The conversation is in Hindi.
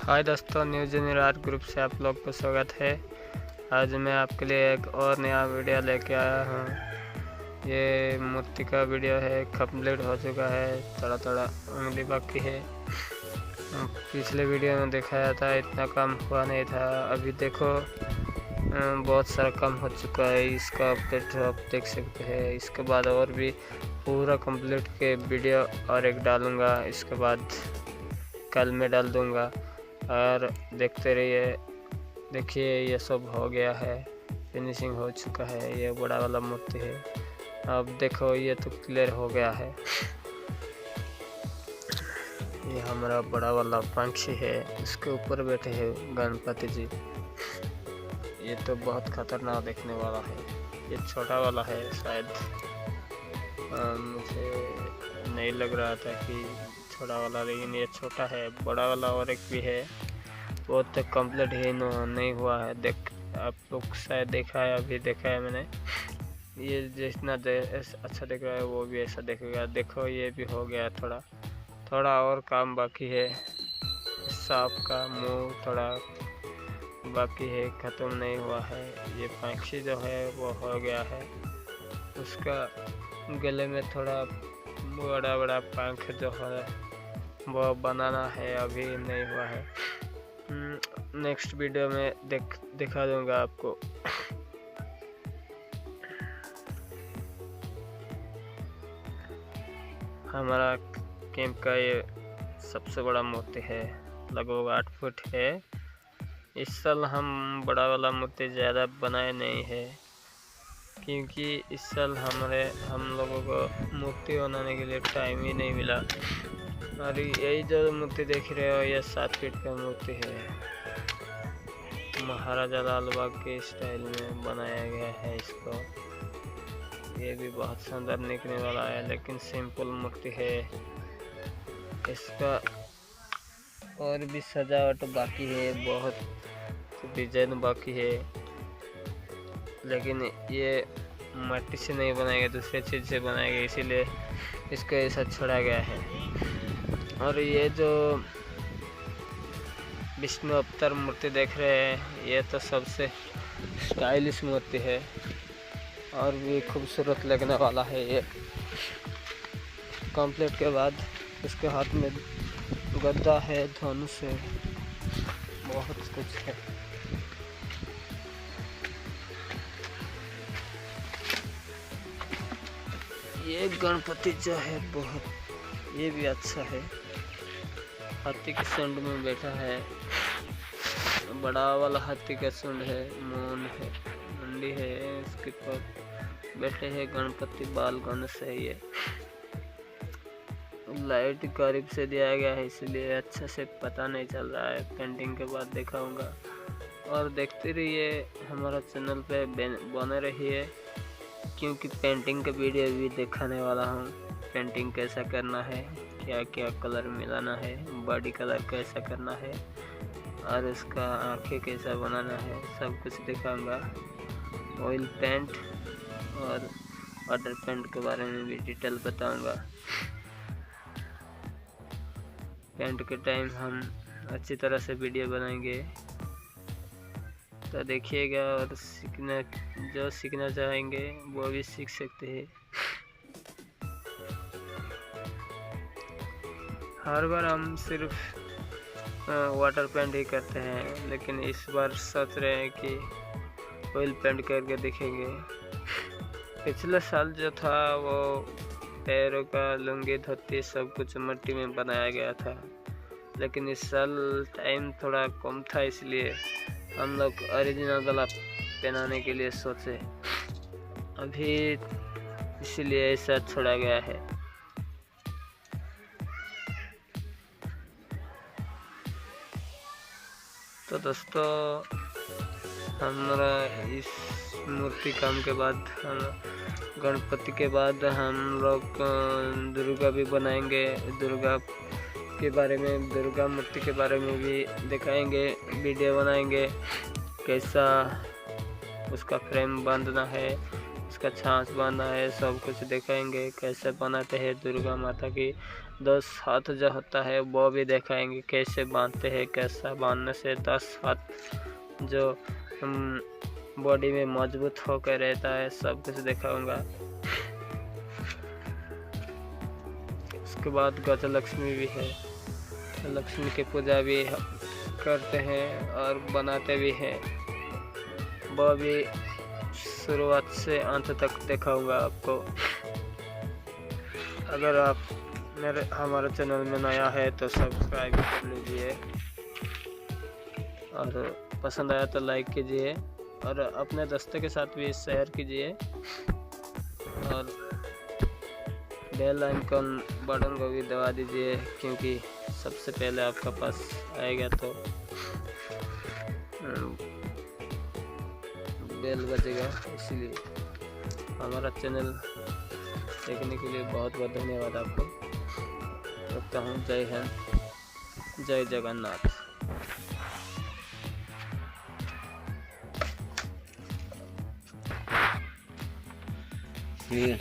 हाय दोस्तों, न्यूज आर्ट ग्रुप से आप लोग को स्वागत है। आज मैं आपके लिए एक और नया वीडियो लेके आया हूँ। ये मूर्ति का वीडियो है, कंप्लीट हो चुका है, थोड़ा थोड़ा उंगली बाकी है। पिछले वीडियो में दिखाया था इतना काम हुआ नहीं था। अभी देखो बहुत सारा काम हो चुका है। इसका अपडेट आप देख सकते हैं। इसके बाद और भी पूरा कंप्लीट के वीडियो और एक डालूँगा। इसके बाद कल मैं डाल दूँगा और देखते रहिए। देखिए ये सब हो गया है, फिनिशिंग हो चुका है। ये बड़ा वाला मूर्ति है। अब देखो ये तो क्लियर हो गया है। ये हमारा बड़ा वाला पंछी है, इसके ऊपर बैठे हैं गणपति जी। ये तो बहुत खतरनाक देखने वाला है। ये छोटा वाला है शायद, मुझे नहीं लग रहा था कि छोटा वाला, लेकिन ये छोटा है। बड़ा वाला और एक भी है, वो तो कंप्लीट ही नहीं हुआ है। देख आप लोग शायद देखा है, अभी देखा है मैंने। ये जितना अच्छा दिख रहा है वो भी ऐसा दिखेगा। देखो ये भी हो गया, थोड़ा और काम बाकी है। सांप का मुंह थोड़ा बाकी है, ख़त्म नहीं हुआ है। ये पंछी जो है वो हो गया है। उसका गले में थोड़ा बड़ा बड़ा पंख जो है वो बनाना है, अभी नहीं हुआ है। नेक्स्ट वीडियो में दिखा दूंगा आपको। हमारा कैंप का ये सबसे बड़ा मूर्ति है, लगभग 8 फुट है। इस साल हम बड़ा वाला मूर्ति ज़्यादा बनाए नहीं है, क्योंकि इस साल हम लोगों को मूर्ति बनाने के लिए टाइम ही नहीं मिला। और यही जो मूर्ति देख रहे हो ये 7 फीट का मूर्ति है। महाराजा लाल बाग के स्टाइल में बनाया गया है इसको। ये भी बहुत सुंदर दिखने वाला है, लेकिन सिंपल मूर्ति है। इसका और भी सजावट बाकी है, बहुत डिजाइन बाकी है। लेकिन ये मिट्टी से नहीं बनाएगा, दूसरे चीज़ से बनाएगा, इसीलिए इसको ऐसा छोड़ा गया है। और ये जो विष्णु अवतार मूर्ति देख रहे हैं, ये तो सबसे स्टाइलिश मूर्ति है और भी खूबसूरत लगने वाला है। ये कंप्लीट के बाद इसके हाथ में गद्दा है, धनुष है, बहुत कुछ है। ये गणपति जो है बहुत, ये भी अच्छा है। हाथी के सूंड में बैठा है, बड़ा वाला हाथी का सूंड है, मून है, मुंडी है। इसके पर बैठे हैं गणपति, बाल गणेश है। ये लाइट करीब से दिया गया है, इसलिए अच्छा से पता नहीं चल रहा है। पेंटिंग के बाद दिखाऊंगा और देखते रहिए। हमारा चैनल पे बने रहिए, क्योंकि पेंटिंग का वीडियो भी दिखाने वाला हूँ। पेंटिंग कैसा करना है, क्या क्या कलर मिलाना है, बॉडी कलर कैसा करना है और इसका आंखें कैसा बनाना है, सब कुछ दिखाऊंगा। ऑयल पेंट और वाटर पेंट के बारे में भी डिटेल बताऊंगा। पेंट के टाइम हम अच्छी तरह से वीडियो बनाएंगे, तो देखिएगा। और जो सीखना चाहेंगे वो भी सीख सकते हैं। हर बार हम सिर्फ वाटर पेंट ही करते हैं, लेकिन इस बार सोच रहे हैं कि ऑयल पेंट करके दिखेंगे। पिछले साल जो था वो पैरों का लुंगी धोती सब कुछ मिट्टी में बनाया गया था, लेकिन इस साल टाइम थोड़ा कम था, इसलिए हम लोग ओरिजिनल वाला पहनाने के लिए सोचे। अभी इसलिए ऐसा छोड़ा गया है। तो दोस्तों, हमारा इस मूर्ति काम के बाद गणपति के बाद हम लोग दुर्गा भी बनाएंगे। दुर्गा के बारे में, दुर्गा मूर्ति के बारे में भी दिखाएंगे, वीडियो बनाएंगे। कैसा उसका फ्रेम बांधना है, उसका छाछ बांधना है, सब कुछ दिखाएंगे। कैसे बनाते हैं दुर्गा माता की 10 हाथ जो होता है वो भी दिखाएंगे, कैसे बांधते हैं, कैसा बांधने से 10 हाथ जो बॉडी में मजबूत होकर रहता है, सब कुछ दिखाऊंगा। उसके बाद गजलक्ष्मी भी है, लक्ष्मी की पूजा भी करते हैं और बनाते भी हैं, वो भी शुरुआत से अंत तक दिखाऊंगा आपको। अगर आप हमारे चैनल में नया है तो सब्सक्राइब कर लीजिए, और पसंद आया तो लाइक कीजिए, और अपने दोस्तों के साथ भी शेयर कीजिए, और बेल आइकन बटन को भी दबा दीजिए, क्योंकि सबसे पहले आपका पास आएगा तो बेल बजेगा। इसीलिए हमारा चैनल देखने के लिए बहुत बहुत धन्यवाद आपको। रखता हूँ। जय हिंद, जय जगन्नाथ। ये